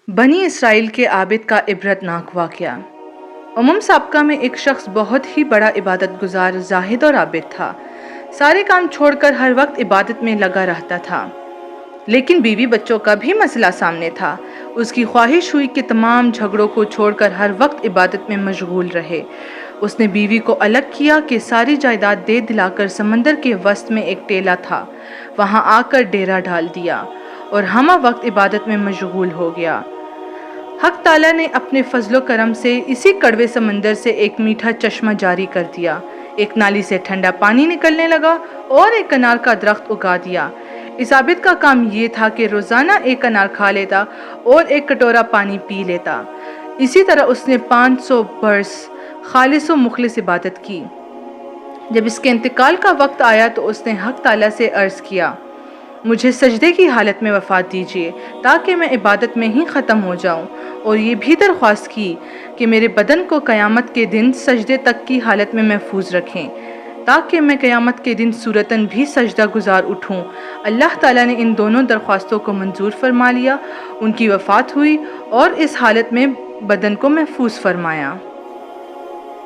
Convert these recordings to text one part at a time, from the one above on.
बनी इसराइल के आबिद का इबरतनाक वाक़या। साबका में एक शख्स बहुत ही बड़ा इबादत गुजार, जाहिद और आबिद था। सारे काम छोड़कर हर वक्त इबादत में लगा रहता था। लेकिन बीवी बच्चों का भी मसला सामने था। उसकी ख्वाहिश हुई कि तमाम झगड़ों को छोड़कर हर वक्त इबादत में मशगूल रहे। उसने बीवी को अलग किया कि सारी जायदाद दे दिलाकर समंदर के वस्त में एक टेला था, वहां आकर डेरा डाल दिया और हमा वक्त इबादत में मशगूल हो गया। हक ताला ने अपने फजलो करम से इसी कड़वे समंदर से एक मीठा चश्मा जारी कर दिया। एक नाली से ठंडा पानी निकलने लगा और एक अनार का दरख्त उगा दिया। इस आबिद का काम ये था कि रोजाना एक अनार खा लेता और एक कटोरा पानी पी लेता। इसी तरह उसने 500 बरस खालिस व मुखलिस इबादत की। जब इसके इंतकाल का वक्त आया तो उसने हक ताला से अर्ज किया, मुझे सजदे की हालत में वफ़ात दीजिए ताकि मैं इबादत में ही ख़त्म हो जाऊं, और ये भी दरख्वास्त की कि मेरे बदन को क़यामत के दिन सजदे तक की हालत में महफूज रखें ताकि मैं क़यामत के दिन सूरतन भी सजदा गुजार उठूं। अल्लाह ताला ने इन दोनों दरख्वास्तों को मंजूर फरमा लिया। उनकी वफ़ात हुई और इस हालत में बदन को महफूज फरमाया।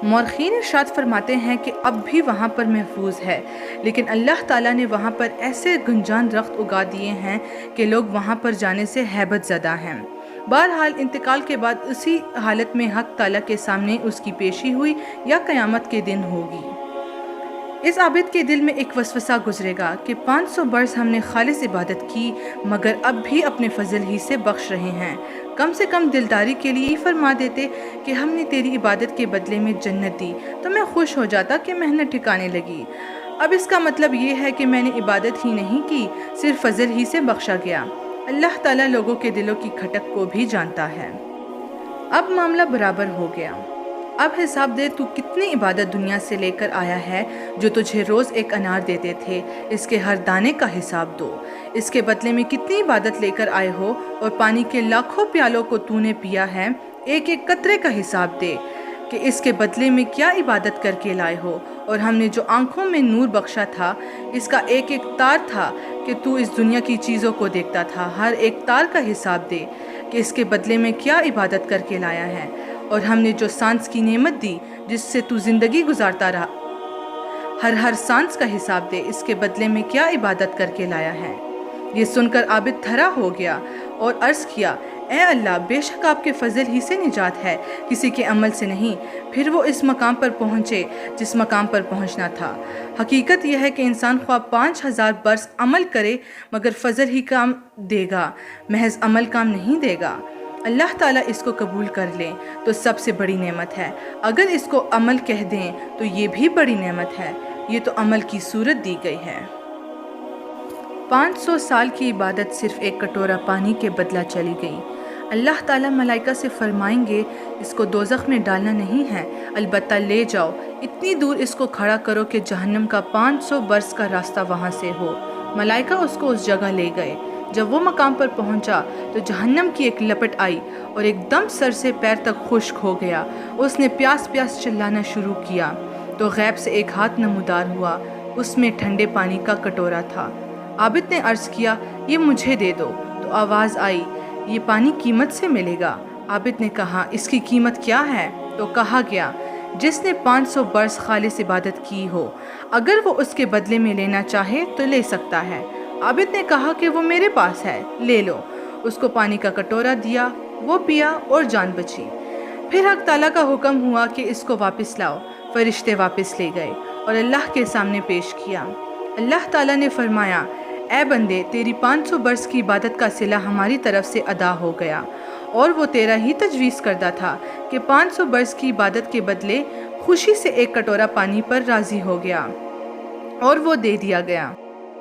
मौरखीन इरशाद फरमाते हैं कि अब भी वहाँ पर महफूज है, लेकिन अल्लाह ताला ने वहाँ पर ऐसे गुंजान दरख्त उगा दिए हैं कि लोग वहाँ पर जाने से हैबत ज़दा हैं। बहरहाल इंतकाल के बाद उसी हालत में हक ताला के सामने उसकी पेशी हुई या क़यामत के दिन होगी। इस आबिद के दिल में एक वसवसा गुजरेगा कि 500 बरस हमने खालिस इबादत की, मगर अब भी अपने फजल ही से बख्श रहे हैं। कम से कम दिलदारी के लिए ही फरमा देते कि हमने तेरी इबादत के बदले में जन्नत दी, तो मैं खुश हो जाता कि मेहनत ठिकाने लगी। अब इसका मतलब ये है कि मैंने इबादत ही नहीं की, सिर्फ फजल ही से बख्शा गया। अल्लाह ताला लोगों के दिलों की खटक को भी जानता है। अब मामला बराबर हो गया। अब हिसाब दे, तू कितनी इबादत दुनिया से लेकर आया है जो तुझे रोज़ एक अनार देते थे, इसके हर दाने का हिसाब दो। इसके बदले में कितनी इबादत लेकर आए हो, और पानी के लाखों प्यालों को तूने पिया है, एक एक कतरे का हिसाब दे कि इसके बदले में क्या इबादत करके लाए हो। और हमने जो आंखों में नूर बख्शा था, इसका एक एक तार था कि तू इस दुनिया की चीज़ों को देखता था, हर एक तार का हिसाब दे कि इसके बदले में क्या इबादत करके लाया है। और हमने जो सांस की नेमत दी जिससे तू ज़िंदगी गुजारता रहा, हर सांस का हिसाब दे, इसके बदले में क्या इबादत करके लाया है। ये सुनकर आबिद थरा हो गया और अर्ज़ किया, ए अल्लाह, बेशक आपके फजल ही से निजात है, किसी के अमल से नहीं। फिर वो इस मकाम पर पहुँचे जिस मकाम पर पहुँचना था। हकीकत यह है कि इंसान ख्वाह 5000 बरस अमल करे मगर फजल ही काम देगा, महज अमल काम नहीं देगा। अल्लाह ताला इसको कबूल कर ले तो सबसे बड़ी नेमत है, अगर इसको अमल कह दें तो ये भी बड़ी नेमत है। ये तो अमल की सूरत दी गई है। 500 साल की इबादत सिर्फ एक कटोरा पानी के बदला चली गई। अल्लाह ताला मलाइका से फरमाएंगे, इसको दोज़ख में डालना नहीं है, अलबत्ता ले जाओ, इतनी दूर इसको खड़ा करो कि जहन्नम का 500 बरस का रास्ता वहाँ से हो। मलाइका उसको उस जगह ले गए। जब वो मकाम पर पहुंचा तो जहन्नम की एक लपट आई और एकदम सर से पैर तक खुश्क हो गया। उसने प्यास प्यास चिल्लाना शुरू किया तो गैब से एक हाथ नमूदार हुआ, उसमें ठंडे पानी का कटोरा था। आबिद ने अर्ज़ किया, ये मुझे दे दो। तो आवाज़ आई, ये पानी कीमत से मिलेगा। आबिद ने कहा, इसकी कीमत क्या है? तो कहा गया, जिसने 500 बरस खालिस इबादत की हो, अगर वो उसके बदले में लेना चाहे तो ले सकता है। आबिद ने कहा कि वो मेरे पास है, ले लो। उसको पानी का कटोरा दिया, वो पिया और जान बची। फिर हक ताला का हुक्म हुआ कि इसको वापस लाओ। फरिश्ते वापस ले गए और अल्लाह के सामने पेश किया। अल्लाह ताला ने फरमाया, ए बंदे, तेरी 500 बरस की इबादत का सिला हमारी तरफ से अदा हो गया, और वो तेरा ही तजवीज़ करता था कि 500 बरस की इबादत के बदले खुशी से एक कटोरा पानी पर राज़ी हो गया, और वो दे दिया गया।